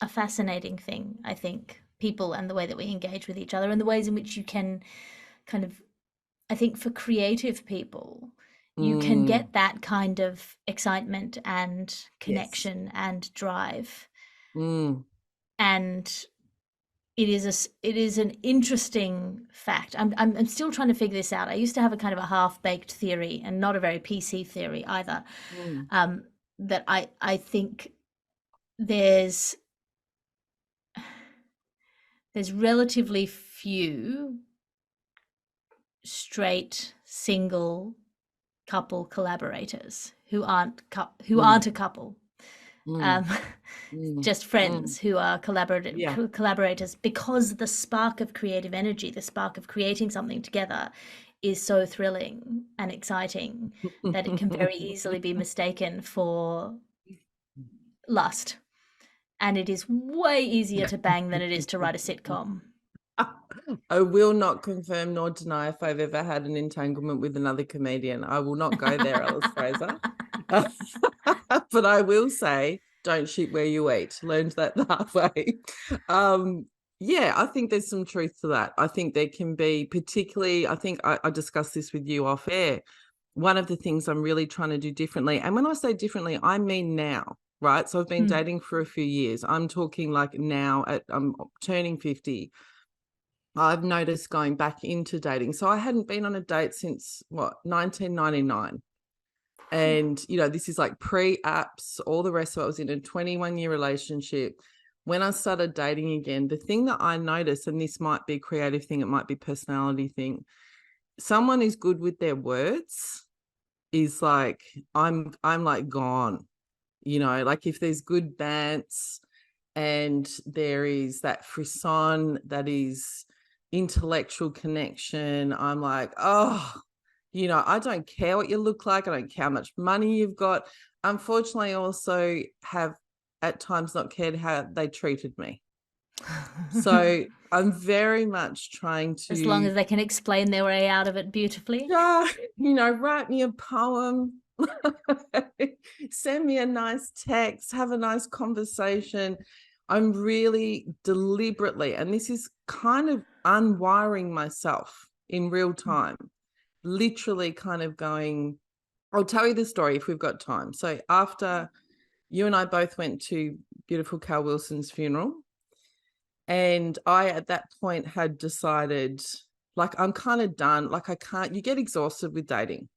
a fascinating thing, I think, people and the way that we engage with each other, and the ways in which you can kind of, I think for creative people, you can get that kind of excitement and connection and drive. And it is an interesting fact. I'm still trying to figure this out. I used to have a kind of a half-baked theory, and not a very PC theory either. That I think there's relatively few straight single couple collaborators who aren't a couple, just friends who are collaborators, because the spark of creative energy, the spark of creating something together, is so thrilling and exciting that it can very easily be mistaken for lust. And it is way easier to bang than it is to write a sitcom. I will not confirm nor deny if I've ever had an entanglement with another comedian. I will not go there, Alice Fraser. But I will say, don't shoot where you eat. Learned that the hard way. Yeah, I think there's some truth to that. I think there can be, particularly, I think I discussed this with you off air. One of the things I'm really trying to do differently, and when I say differently, I mean now, right? So I've been dating for a few years. I'm talking like now, I'm turning 50. I've noticed going back into dating. So I hadn't been on a date since 1999. And, this is like pre-apps, all the rest of it. I was in a 21-year relationship. when I started dating again, the thing that I noticed, and this might be a creative thing, it might be personality thing, someone who's good with their words is like, I'm like gone, you know, like if there's good bants and there is that frisson, that is intellectual connection, I'm like, oh, you know, I don't care what you look like. I don't care how much money you've got. Unfortunately, I also have at times not cared how they treated me. So I'm very much trying to, as long as they can explain their way out of it beautifully. you know, write me a poem, send me a nice text, have a nice conversation. I'm really deliberately, and this is kind of unwiring myself in real time, literally kind of going, I'll tell you the story if we've got time. So after you and I both went to beautiful Cal Wilson's funeral, and I at that point had decided, like, I'm kind of done. Like, I can't, you get exhausted with dating,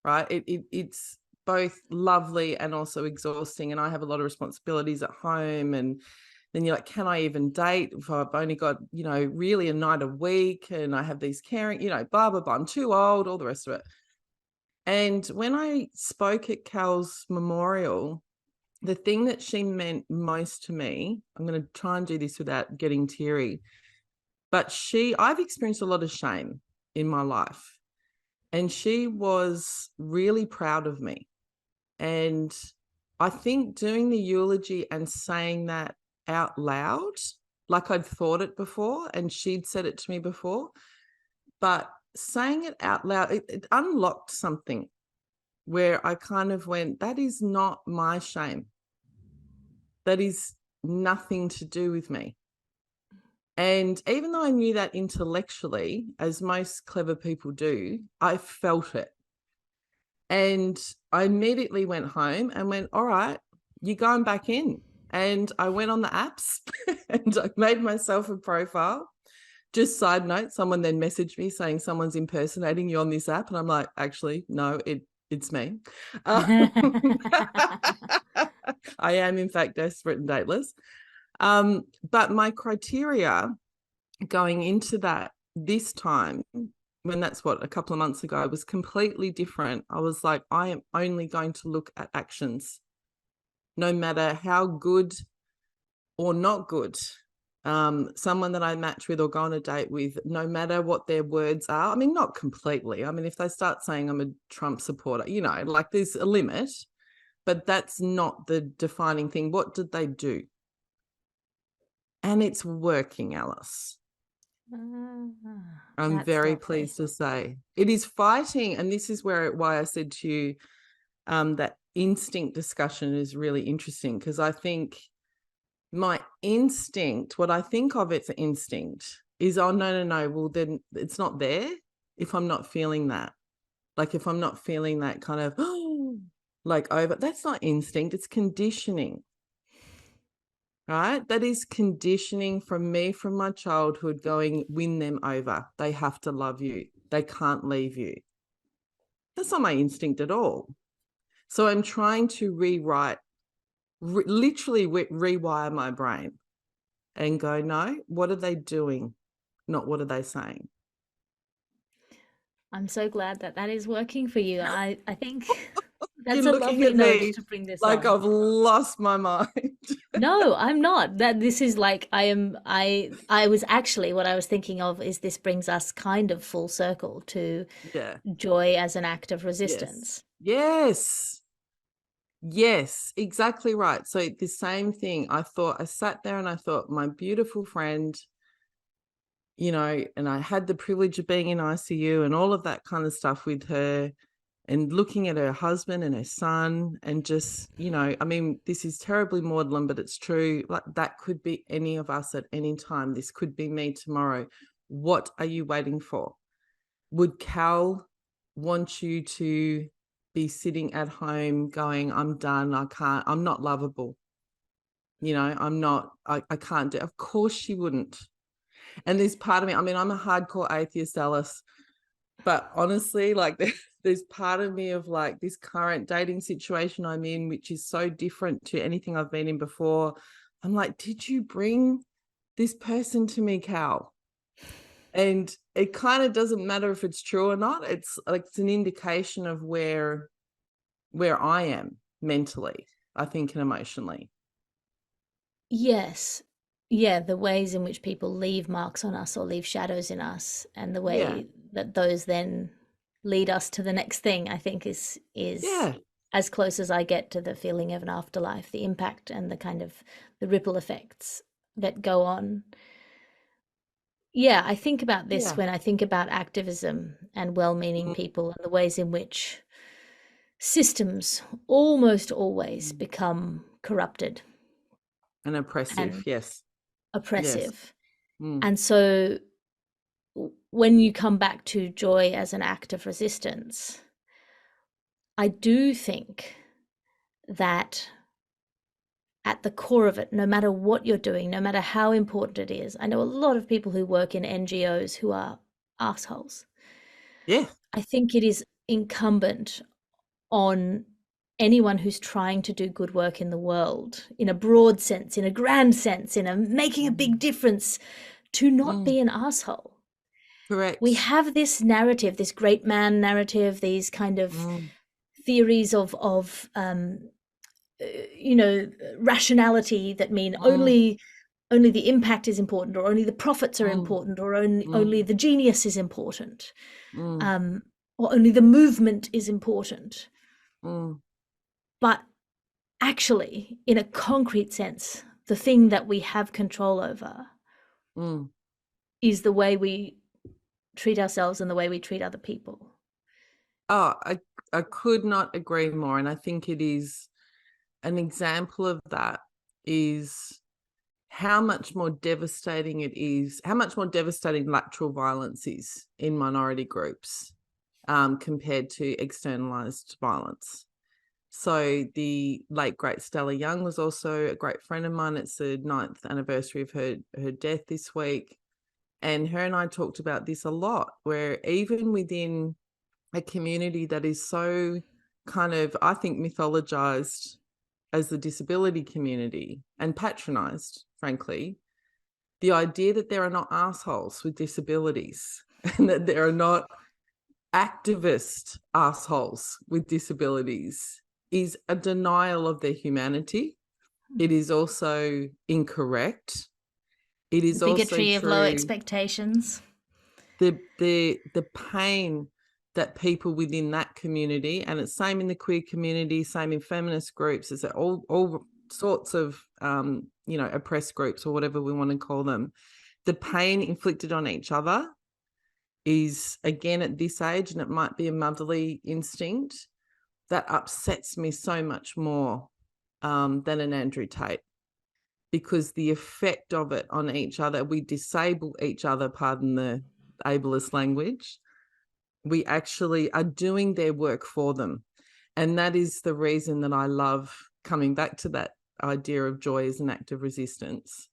right? It's both lovely and also exhausting. And I have a lot of responsibilities at home. And then you're like, can I even date if I've only got, you know, really a night a week and I have these caring, you know, blah, blah, blah. I'm too old, all the rest of it. And when I spoke at Cal's memorial, the thing that she meant most to me, I'm going to try and do this without getting teary, but I've experienced a lot of shame in my life, and she was really proud of me. And I think doing the eulogy and saying that out loud, like I'd thought it before and she'd said it to me before, but saying it out loud, it unlocked something where I kind of went, that is not my shame. That is nothing to do with me. And even though I knew that intellectually, as most clever people do, I felt it. And I immediately went home and went, all right, you're going back in. And I went on the apps and I made myself a profile. Just side note, someone then messaged me saying someone's impersonating you on this app. And I'm like, actually, no, it's me. I am, in fact, desperate and dateless. But my criteria going into that this time, when that's what, a couple of months ago, was completely different. I was like, I am only going to look at actions, no matter how good or not good someone that I match with or go on a date with, no matter what their words are. I mean, not completely. I mean, if they start saying I'm a Trump supporter, you know, like there's a limit, but that's not the defining thing. What did they do? And it's working, Alice. I'm very pleased to say it is fighting. And this is why I said to you that instinct discussion is really interesting, because I think my instinct, what I think of it for instinct is, oh, no. Well, then it's not there if I'm not feeling that. Like if I'm not feeling that kind of, like over, that's not instinct, it's conditioning. Right? That is conditioning from me, from my childhood, going, win them over. They have to love you. They can't leave you. That's not my instinct at all. So I'm trying to literally rewire my brain and go, no, what are they doing? Not what are they saying? I'm so glad that is working for you. I think You're that's a looking lovely at note me to bring this like on. I've lost my mind. No, I'm not. That this is like I was actually what I was thinking of is this brings us kind of full circle to Yeah. joy as an act of Yes. resistance. Yes, exactly right. So the same thing. I sat there and I thought, my beautiful friend, you know, and I had the privilege of being in ICU and all of that kind of stuff with her, and looking at her husband and her son, and just, you know, I mean, this is terribly maudlin, but it's true. Like, that could be any of us at any time. This could be me tomorrow. What are you waiting for? Would Cal want you to be sitting at home going, I'm done, I'm not lovable, you know, I can't do it? Of course she wouldn't. And there's part of me, I mean, I'm a hardcore atheist, Alice, but honestly, like there's part of me of like this current dating situation I'm in, which is so different to anything I've been in before. I'm like, did you bring this person to me, Cal? And it kind of doesn't matter if it's true or not. It's like it's an indication of where I am mentally, I think, and emotionally. Yes. Yeah, the ways in which people leave marks on us or leave shadows in us, and the Yeah. way that those then lead us to the next thing, I think is Yeah. as close as I get to the feeling of an afterlife, the impact and the kind of the ripple effects that go on. Yeah, I think about this Yeah. when I think about activism and well-meaning Mm, people and the ways in which systems almost always mm. become corrupted And oppressive. and Yes. Yes. oppressive. Mm. And so when you come back to joy as an act of resistance, I do think that at the core of it, no matter what you're doing, no matter how important it is, I know a lot of people who work in NGOs who are assholes. Yeah. I think it is incumbent on anyone who's trying to do good work in the world, in a broad sense, in a grand sense, in a making a big Mm. difference, to not Mm. be an asshole. We Correct. have this narrative, this great man narrative, these kind of Mm. theories of you know, rationality that mean Mm. only the impact is important, or only the profits are Mm. important, or only Mm. the genius is important, Mm. um, or only the movement is important. Mm. But actually, in a concrete sense, the thing that we have control over Mm. is the way we treat ourselves and the way we treat other people. Oh, I could not agree more. And I think it is an example of that is how much more devastating it is, how much more devastating lateral violence is in minority groups compared to externalized violence. So the late great Stella Young was also a great friend of mine. It's the 9th anniversary of her death this week. And her and I talked about this a lot, where even within a community that is so kind of, I think, mythologized as the disability community and patronized, frankly, the idea that there are not assholes with disabilities and that there are not activist assholes with disabilities is a denial of their humanity. It is also incorrect. It The is also bigotry of low true. expectations. The pain that people within that community, and it's same in the queer community, same in feminist groups, is that all sorts of oppressed groups or whatever we want to call them, the pain inflicted on each other is, again, at this age, and it might be a motherly instinct, that upsets me so much more than an Andrew Tate, because the effect of it on each other, we disable each other, pardon the ableist language. We actually are doing their work for them. And that is the reason that I love coming back to that idea of joy as an act of resistance.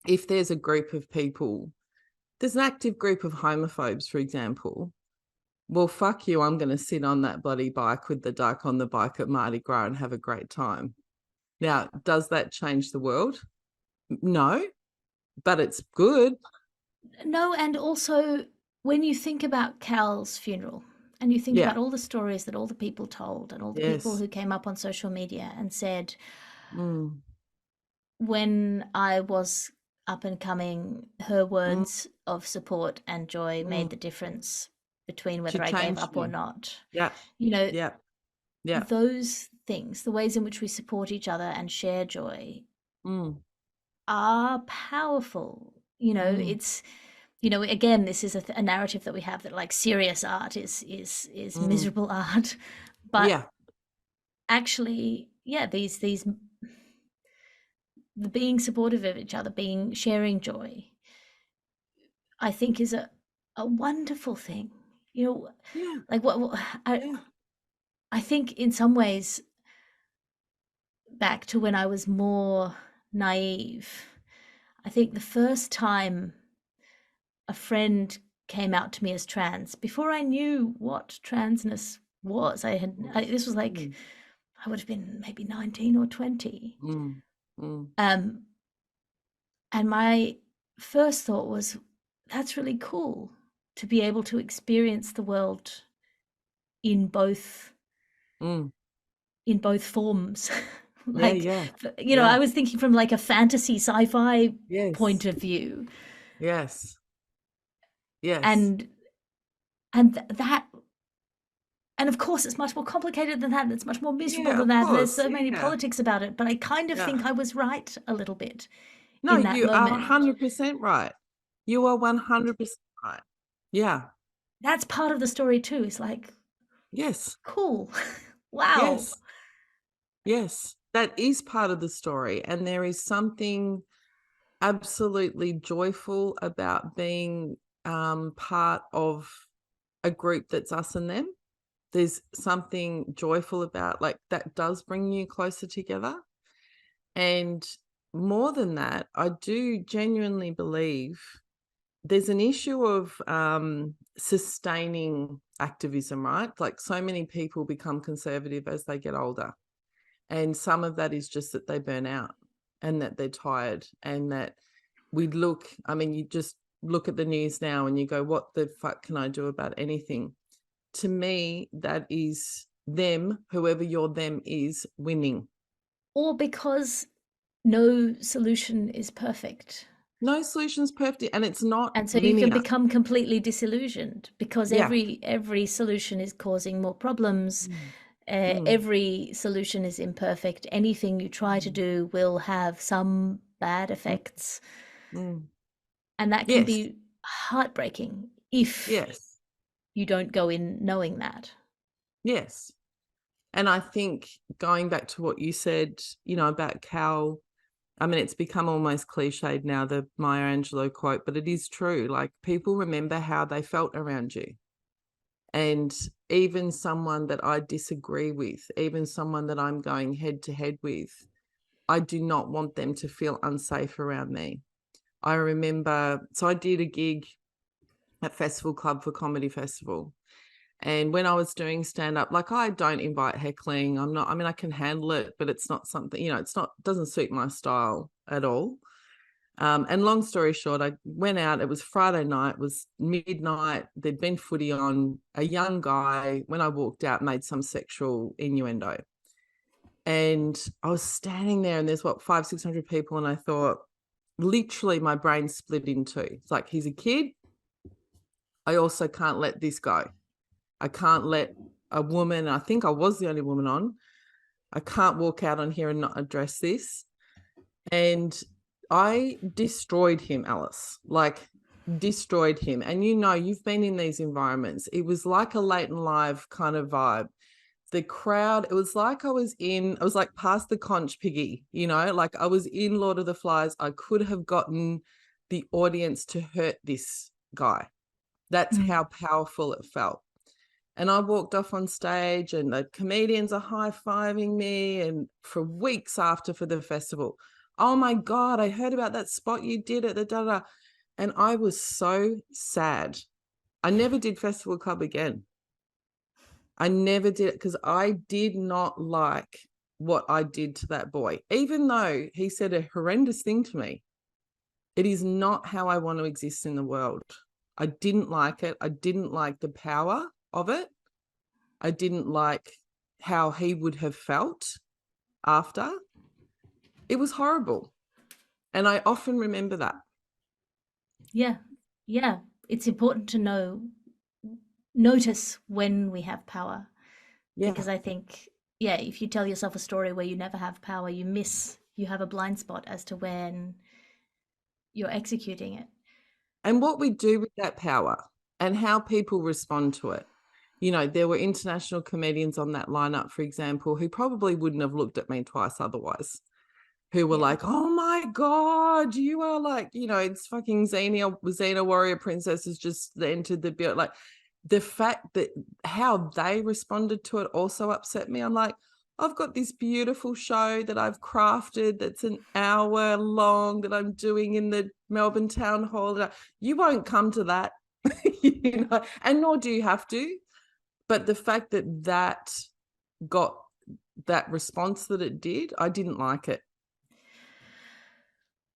If there's a group of people, there's an active group of homophobes, for example, well, fuck you, I'm going to sit on that bloody bike with the duck on the bike at Mardi Gras and have a great time. Now, does that change the world? No, but it's good. No, and also when you think about Cal's funeral and you think Yeah. about all the stories that all the people told and all the people Yes. who came up on social media and said, Mm. when I was up and coming, her Mm. words of support and joy Mm. made the difference between She whether I gave changed up or me. not. Yeah. You know, Yeah. Yeah. those things, the ways in which we support each other and share joy, Mm. are powerful. Mm. It's again, this is a narrative that we have that like serious art is Mm. miserable art, but Yeah. actually, yeah, these the being supportive of each other, being sharing joy, I think is a wonderful thing. You know, Yeah. like what Yeah. I think in some ways back to when I was more naive. I think the first time a friend came out to me as trans, before I knew what transness was, Was. this was like Mm. I would have been maybe 19 or 20. Mm. Mm. And my first thought was, that's really cool to be able to experience the world in both Mm. in both forms. Yeah, Like, yeah, I yeah. was thinking from like a fantasy sci-fi point Yes, of view. yes, yes. And that, and of course it's much more complicated than that, and it's much more miserable Yeah, than of that, and there's course. so many Yeah, politics about it, but I kind of yeah. think I was right a little bit No, in that you are moment. 100% right. You are 100% right. Yeah. That's part of the story too. It's like, Yes. cool. Wow. Yes. Yes. That is part of the story. And there is something absolutely joyful about being part of a group that's us and them. There's something joyful about, like, that does bring you closer together. And more than that, I do genuinely believe there's an issue of sustaining activism, right? Like, so many people become conservative as they get older. And some of that is just that they burn out and that they're tired, and that you just look at the news now and you go, what the fuck can I do about anything? To me, that is them, whoever your them is, winning. Or because no solution is perfect. No solution's perfect, and it's not And so you can linear. become completely disillusioned because Yeah. every solution is causing more problems. Mm. Mm. Every solution is imperfect. Anything you try to Mm. do will have some bad Mm. effects. Mm. And that can Yes. be heartbreaking if Yes. you don't go in knowing that. Yes. And I think, going back to what you said, about Cal, it's become almost cliched now, the Maya Angelou quote, but it is true. Like, people remember how they felt around you. And even someone that I disagree with, even someone that I'm going head to head with, I do not want them to feel unsafe around me. I remember, so I did a gig at Festival Club for Comedy Festival. And when I was doing stand up, like, I don't invite heckling. I can handle it, but it's not something, doesn't suit my style at all. And long story short, I went out. It was Friday night, it was midnight. There'd been footy on. A young guy, when I walked out, made some sexual innuendo. And I was standing there, and there's 500-600 people. And I thought, literally, my brain split in two. It's like, he's a kid. I also can't let this go. I can't let a woman, I think I was the only woman on, I can't walk out on here and not address this. And I destroyed him, Alice, like, destroyed him. And you've been in these environments. It was like a late and live kind of vibe. The crowd, it was like I was like past the conch piggy, like I was in Lord of the Flies. I could have gotten the audience to hurt this guy. That's how powerful it felt. And I walked off on stage, and the comedians are high-fiving me, and for weeks after, for the festival, oh my God, I heard about that spot you did at the da-da. And I was so sad. I never did Festival Club again. I never did it because I did not like what I did to that boy. Even though he said a horrendous thing to me, it is not how I want to exist in the world. I didn't like it. I didn't like the power of it. I didn't like how he would have felt after. It was horrible. And I often remember that. Yeah. Yeah. It's important to notice when we have power, Yeah. because I think, yeah, if you tell yourself a story where you never have power, you have a blind spot as to when you're executing it. And what we do with that power and how people respond to it. There were international comedians on that lineup, for example, who probably wouldn't have looked at me twice otherwise, who were Yeah. like, oh my God, you are like, it's fucking Xena Warrior Princess has just entered the build. Like, the fact that how they responded to it also upset me. I'm like, I've got this beautiful show that I've crafted that's an hour long that I'm doing in the Melbourne Town Hall. You won't come to that, and nor do you have to. But the fact that got that response that it did, I didn't like it.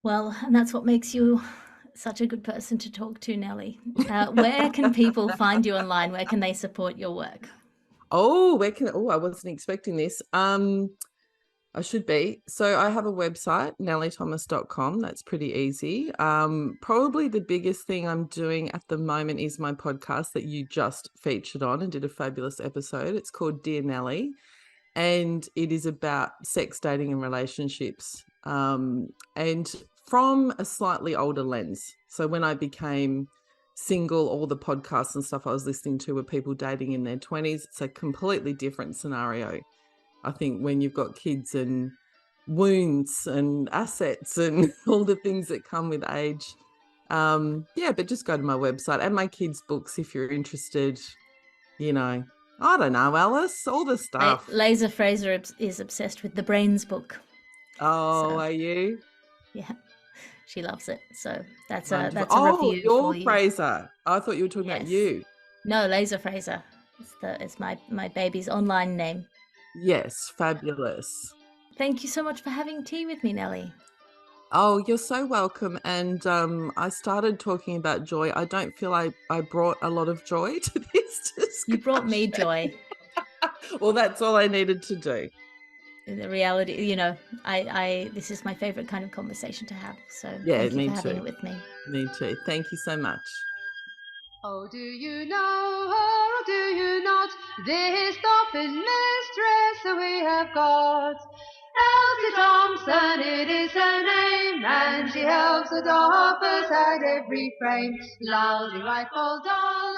Well, and that's what makes you such a good person to talk to, Nelly. Where can people find you online? Where can they support your work? Oh, I wasn't expecting this. I should be. So I have a website, nellythomas.com. That's pretty easy. Probably the biggest thing I'm doing at the moment is my podcast that you just featured on and did a fabulous episode. It's called Dear Nelly, and it is about sex, dating, and relationships. And from a slightly older lens. So when I became single, all the podcasts and stuff I was listening to were people dating in their 20s. It's a completely different scenario. I think when you've got kids and wounds and assets and all the things that come with age. But just go to my website and my kids' books if you're interested. I don't know, Alice, all the stuff. Laser Fraser is obsessed with the Brains book. Oh, are you? Yeah, she loves it. So that's Wonderful. a review for you. Fraser. I thought you were talking about you. No, Laser Fraser. It's my baby's online name. Yes, fabulous. Thank you so much for having tea with me, Nelly. Oh, you're so welcome. And I started talking about joy. I don't feel I brought a lot of joy to this discussion. You brought me joy. Well, that's all I needed to do. In the reality, this is my favorite kind of conversation to have. So yeah, thank you for having it with me. Me too. Thank you so much. Oh, do you know her or do you not? This dolphin mistress we have got. Elsie Thompson, it is her name, and she helps the dolphins at every frame. Loudly rifle doll,